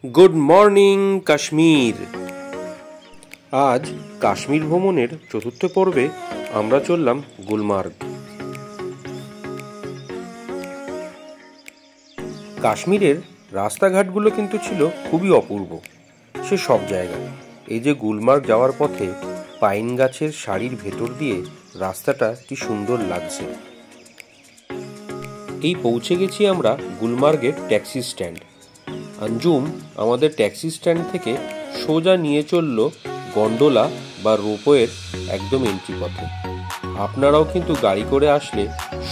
Good morning Kashmir. আজ কাশ্মীর ভ্রমণের চতুর্থ পর্বে আমরা চললাম গুলমার্গ। কাশ্মীরের রাস্তাঘাটগুলো কিন্তু ছিল খুবই অপূর্ব, সে সব জায়গায়। এই যে গুলমার্গ যাওয়ার পথে পাইন গাছের সারির ভেতর দিয়ে রাস্তাটা কি সুন্দর লাগছে। এই পৌঁছে গেছি আমরা গুলমার্গের ট্যাক্সি স্ট্যান্ড। আঞ্জুম আমাদের ট্যাক্সি স্ট্যান্ড থেকে সোজা নিয়ে চলল গন্ডোলা বা রোপওয়ের একদম এন্ট্রি পথে। আপনারাও কিন্তু গাড়ি করে আসলে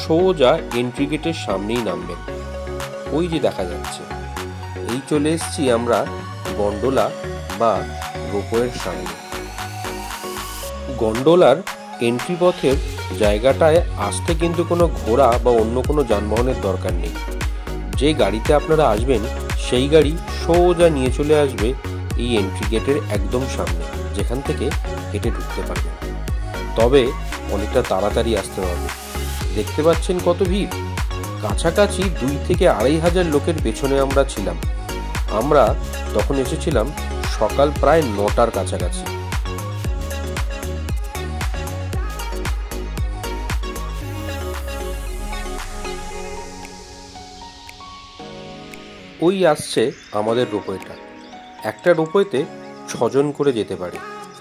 সোজা এন্ট্রি গেটের সামনেই নামবেন। ওই যে দেখা যাচ্ছে, এই চলে এসছি আমরা গন্ডোলা বা রোপওয়ের সামনে। গন্ডোলার এন্ট্রি পথের জায়গাটায় আসতে কিন্তু কোনো ঘোড়া বা অন্য কোনো যানবাহনের দরকার নেই। যে গাড়িতে আপনারা আসবেন সেই গাড়ি সোজা নিয়ে চলে আসবে এই এন্ট্রি গেটের একদম সামনে, যেখান থেকে হেঁটে ঢুকতে পারবেন। তবে অনেকটা তাড়াতাড়ি আসতে হবে। দেখতে পাচ্ছেন কত ভিড়। কাছাকাছি 2 থেকে 2,500 লোকের পেছনে আমরা ছিলাম। আমরা তখন এসেছিলাম সকাল প্রায় 9টার কাছাকাছি। ওই আসছে আমাদের রোপওয়েটা। একটা রোপওয়েতে 6 জন করে যেতে পারে।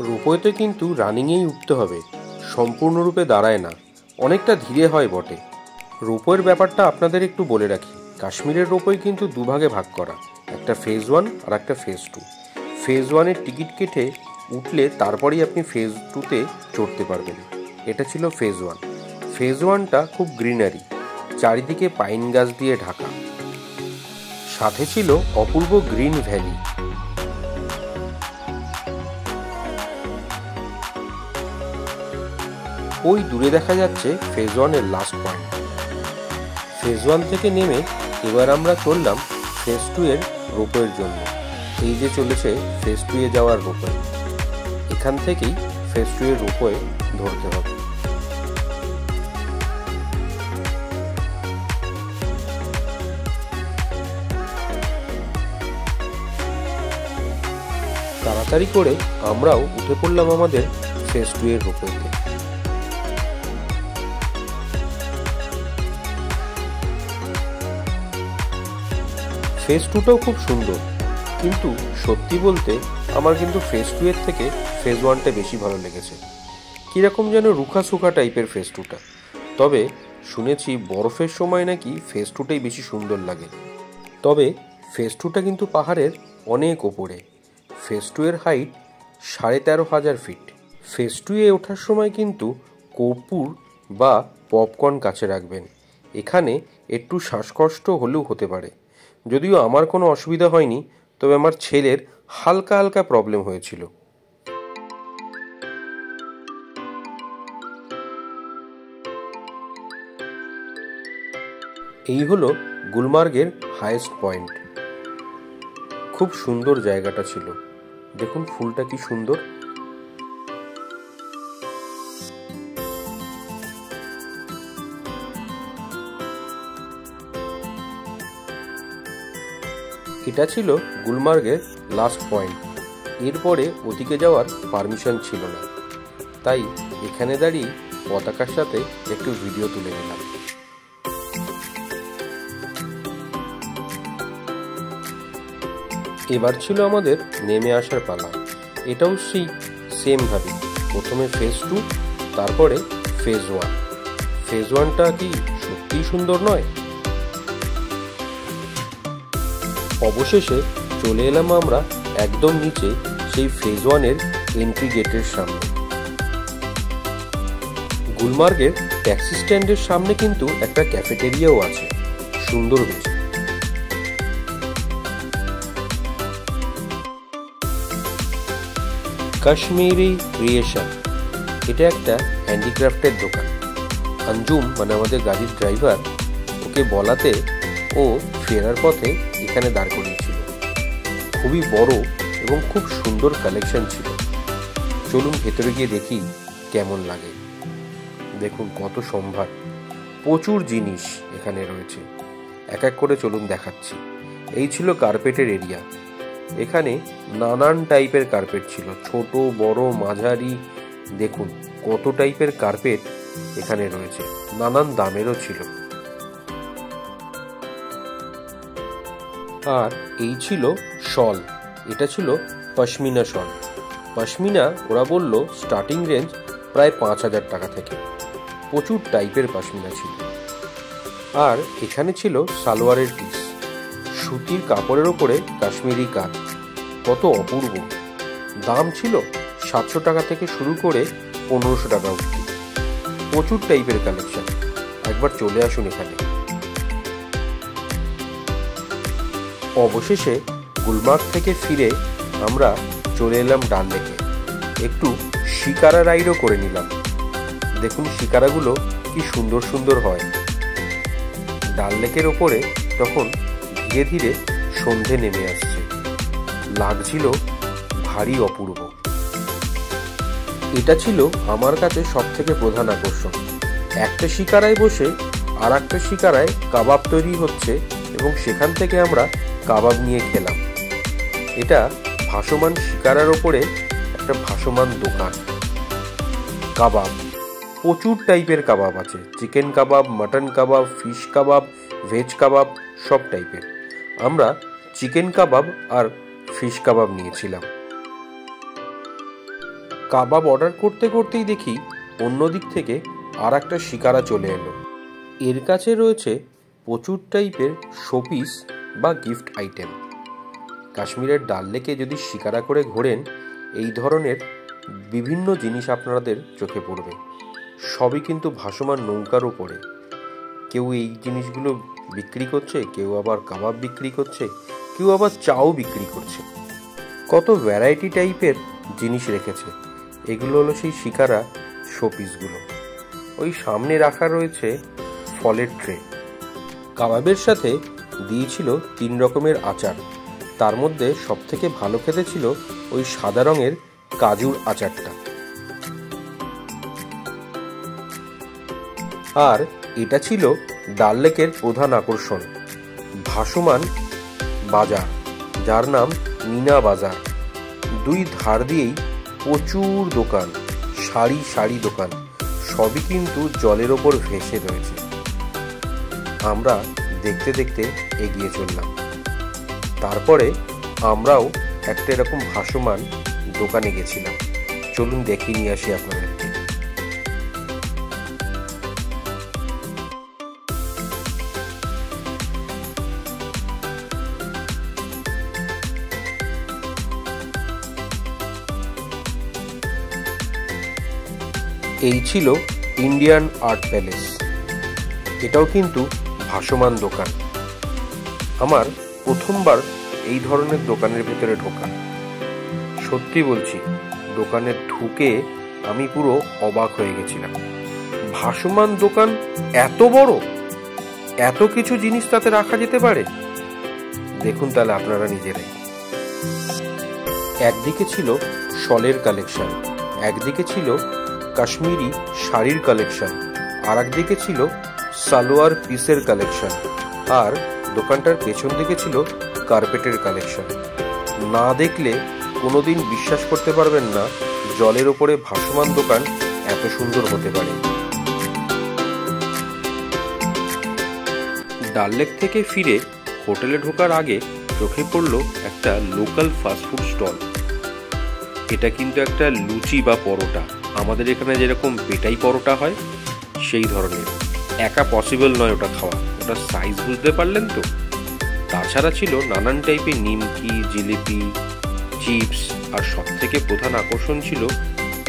রোপওয়েতে কিন্তু রানিংয়েই উঠতে হবে, সম্পূর্ণরূপে দাঁড়ায় না, অনেকটা ধীরে হয় বটে। রোপওয়ের ব্যাপারটা আপনাদের একটু বলে রাখি। কাশ্মীরের রোপওয়ে কিন্তু দুভাগে ভাগ করা, একটা ফেজ 1 আর একটা ফেজ 2। ফেজ 1-এর টিকিট কেটে উঠলে তারপরেই আপনি ফেজ 2-তে চড়তে পারবেন। এটা ছিল ফেজ 1। ফেজ 1টা খুব গ্রিনারি, চারিদিকে পাইন গাছ দিয়ে ঢাকা, সাথে ছিল অপূর্ব গ্রিন ভ্যালি। ওই দূরে দেখা যাচ্ছে ফেজ 1-এর লাস্ট পয়েন্ট। ফেজ 1 থেকে নেমে এবার আমরা চললাম ফেজ 2-এর রোপওয়ের জন্য। এই যে চলেছে ফেজ 2-এ যাওয়ার রোপওয়ে। এখান থেকেই ফেজ 2-এর রোপওয়ে ধরতে হবে। তাড়াতাড়ি করে আমরাও উঠে পড়লাম আমাদের ফেজ 2-এর রোপওয়েতে। ফেজ 2টাও খুব সুন্দর, কিন্তু সত্যি বলতে আমার কিন্তু ফেজ 2-এর থেকে ফেজ 1টা বেশি ভালো লেগেছে। কিরকম যেন রুখা সুখা টাইপের ফেজ 2টা। তবে শুনেছি বরফের সময় নাকি ফেজ 2টাই বেশি সুন্দর লাগে। তবে ফেজ 2টা কিন্তু পাহাড়ের অনেক ওপরে। ফেজ 2-এর হাইট 13,500 ফিট। ফেজ 2-এ ওঠার সময় কিন্তু কর্পূর বা পপকর্ন কাছে রাখবেন। এখানে একটু শ্বাসকষ্ট হলেও হতে পারে। যদিও আমার কোনো অসুবিধা হয়নি, তবে আমার ছেলের হালকা হালকা প্রবলেম হয়েছিল। এই হলো গুলমার্গের হাইয়েস্ট পয়েন্ট। খুব সুন্দর জায়গাটা ছিল। দেখুন ফুলটা কি সুন্দর। এটা ছিল গুলমার্গের লাস্ট পয়েন্ট। এরপরে ওদিকে যাওয়ার পারমিশন ছিল না, তাই এখানে দাঁড়িয়ে পতাকার সাথে একটু ভিডিও তুলে নিলাম। এবার ছিল আমাদের নেমে আসার পালা। এটাও সেই সেম ভাবে, প্রথমে ফেজ 2, তারপরে ফেজ 1। ফেজ 1টা কি সত্যিই সুন্দর নয়? অবশেষে চলে এলাম আমরা একদম নিচে সেই ফেজ 1-এর এন্ট্রি গেটের সামনে। গুলমার্গের ট্যাক্সি স্ট্যান্ডের সামনে কিন্তু একটা ক্যাফেটেরিয়াও আছে, সুন্দর বেশ। কাশ্মীরি ক্রিয়েশন, এটা একটা হ্যান্ডিক্রাফটের দোকান। আঞ্জুম মানে আমাদের গাড়ির ড্রাইভার, ওকে বলাতে ও ফেরার পথে এখানে দাঁড় করিয়েছিল। খুবই বড় এবং খুব সুন্দর কালেকশন ছিল। চলুন ভেতরে গিয়ে দেখি কেমন লাগে। দেখুন কত সম্ভার, প্রচুর জিনিস এখানে রয়েছে। এক এক করে চলুন দেখাচ্ছি। এই ছিল কার্পেটের এরিয়া। এখানে নানান টাইপের কার্পেট ছিল, ছোট বড় মাঝারি। দেখুন কত টাইপের কার্পেট এখানে রয়েছে, নানান দামেরও ছিল। আর এই ছিল শল, এটা ছিল পশমিনা শল। পশমিনা ওরা বলল স্টার্টিং রেঞ্জ প্রায় 5,000 টাকা থেকে। প্রচুর টাইপের পশমিনা ছিল। আর এখানে ছিল সালোয়ারের পিস, সুতির কাপড়ের ওপরে কাশ্মীরি কাজ, কত অপূর্ব। দাম ছিল 700 টাকা থেকে শুরু করে 1500 টাকা অবধি। প্রচুর টাইপের কালেকশন, একবার চলে আসুন এখানে। অবশেষে গুলমার্গ থেকে ফিরে আমরা চলে এলাম ডাল লেকে। একটু শিকারা রাইডও করে নিলাম। দেখুন শিকারাগুলো কি সুন্দর সুন্দর হয়। ডাল লেকের ওপরে তখন ধীরে ধীরে সন্ধে নেমে আসছে, লাগছিল ভারী অপূর্ব। এটা ছিল আমার কাছে সব থেকে প্রধান আকর্ষণ। একটা শিকারায় বসে আর একটা শিকারায় কাবাব তৈরি হচ্ছে এবং সেখান থেকে আমরা কাবাব নিয়ে খেলাম। এটা ভাসমান শিকারার ওপরে একটা ভাসমান দোকান। কাবাব, প্রচুর টাইপের কাবাব আছে, চিকেন কাবাব, মাটন কাবাব, ফিশ কাবাব, ভেজ কাবাব, সব টাইপের। আমরা চিকেন কাবাব আর ফিশ কাবাব নিয়েছিলাম। কাবাব অর্ডার করতে করতেই দেখি অন্য দিক থেকে আর একটা শিকারা চলে এলো। এর কাছে রয়েছে প্রচুর টাইপের শোপিস বা গিফট আইটেম। কাশ্মীরের ডাল লেকে যদি শিকারা করে ঘোরেন, এই ধরনের বিভিন্ন জিনিস আপনাদের চোখে পড়বে। সবই কিন্তু ভাসমান নৌকার উপরে। কেউ এই জিনিসগুলো বিক্রি করছে, কেউ আবার কাবাব বিক্রি করছে, কেউ আবার চাও বিক্রি করছে। কত ভ্যারাইটি টাইপের জিনিস রেখেছে। এগুলো হলো সেই শিকারা শোপিসগুলো। ওই সামনে রাখা রয়েছে ফলের ট্রে। কাবাবের সাথে দিয়েছিল 3 রকমের আচার। তার মধ্যে সব থেকে ভালো খেতে ছিল ওই সাদা রঙের কাজুর আচারটা। আর এটা ছিল ডাল লেকের প্রধান আকর্ষণ, ভাসমান বাজার, যার নাম মিনা বাজার। দুই ধার দিয়েই প্রচুর দোকান, সারি সারি দোকান, সবই কিন্তু জলের ওপর ভেসে রয়েছে। আমরা দেখতে দেখতে এগিয়ে চললাম। তারপরে আমরাও একটা এরকম ভাসমান দোকানে গেছিলাম। চলুন দেখিয়ে নিয়ে আসি আপনাদেরকে। এই ছিল ইন্ডিয়ান আর্ট প্যালেস। এটাও কিন্তু ভাসমান দোকান। আমার প্রথমবার এই ধরনের দোকানের ভেতরে ঢোকা। সত্যি বলছি, দোকানে ঢুকে আমি পুরো অবাক হয়ে গেছিলাম। ভাসমান দোকান এত বড়, এত কিছু জিনিস তাতে রাখা যেতে পারে। দেখুন তাহলে আপনারা নিজেরাই। একদিকে ছিল শলের কালেকশন, একদিকে ছিল কাশ্মীরি শাড়ির কালেকশন, আর একদিকে ছিল সালোয়ার পিসের কালেকশন, আর দোকানটার পেছন দিকে ছিল কার্পেটের কালেকশন। না দেখলে কোনোদিন বিশ্বাস করতে পারবেন না জলের ওপরে ভাসমান দোকান এত সুন্দর হতে পারে। ডাল লেক থেকে ফিরে হোটেলে ঢোকার আগে চোখে পড়ল একটা লোকাল ফাস্টফুড স্টল। এটা কিন্তু একটা লুচি বা পরোটা, আমাদের এখানে যেরকম পেটাই পরোটা হয় সেই ধরনের। একা পসিবল নয় ওটা খাওয়া, ওটার সাইজ বুঝতে পারলেন তো। তাছাড়া ছিল নানান টাইপের নিমকি, জিলিপি, চিপস, আর সব থেকে প্রধান আকর্ষণ ছিল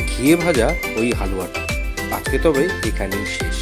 ঘিয়ে ভাজা ওই হালুয়াটা। আজকে তবে এখানেই শেষ।